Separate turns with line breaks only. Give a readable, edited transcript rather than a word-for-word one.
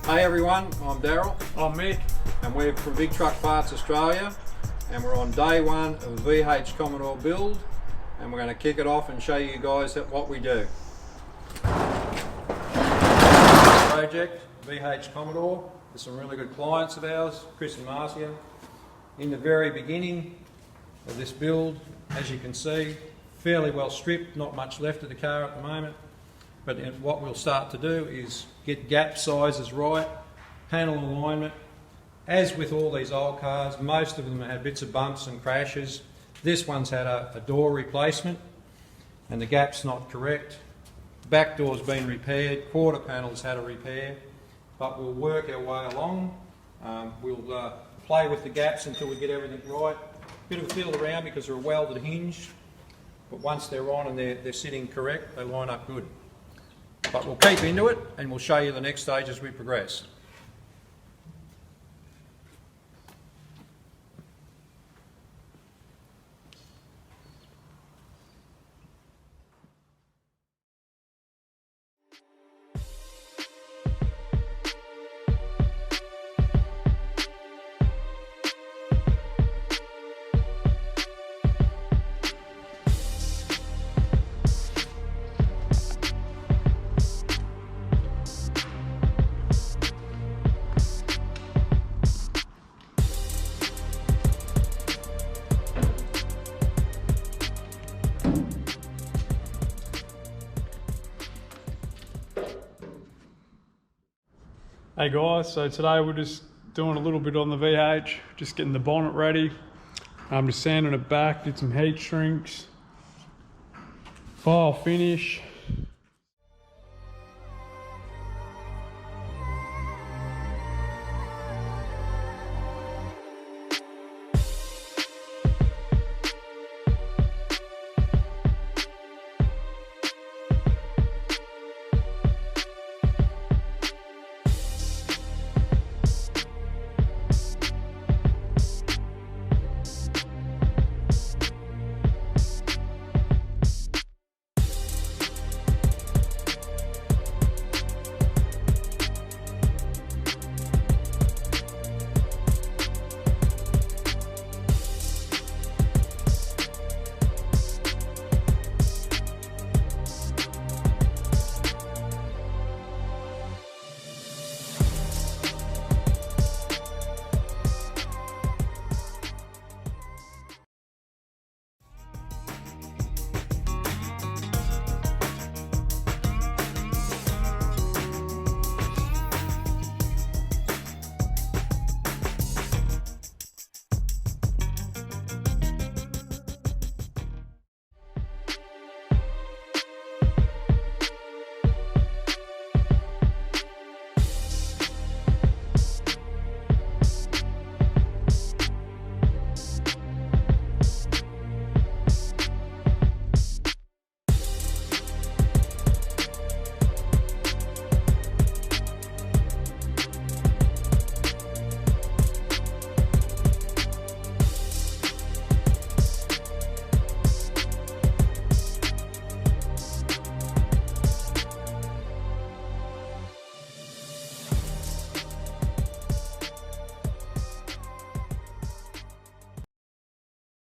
Hey everyone, I'm Daryl.
I'm Mick.
And we're from Big Truck Parts Australia, and we're on day one of VH Commodore build, and we're going to kick it off and show you guys what we do. Project VH Commodore. There's some really good clients of ours, Chris and Marcia. In the very beginning of this build, as you can see, fairly well stripped, not much left of the car at the moment. But what we'll start to do is get gap sizes right, panel alignment. As with all these old cars, most of them have bits of bumps and crashes. This one's had a door replacement and the gap's not correct. Back door's been repaired, quarter panel's had a repair, but we'll work our way along. We'll play with the gaps until we get everything right. Bit of a fiddle around because they're a welded hinge, but once they're on and they're sitting correct, they line up good. But we'll keep into it and we'll show you the next stage as we progress.
Hey guys, so today we're just doing a little bit on the VH, just getting the bonnet ready. I'm just sanding it back, did some heat shrinks, file finish.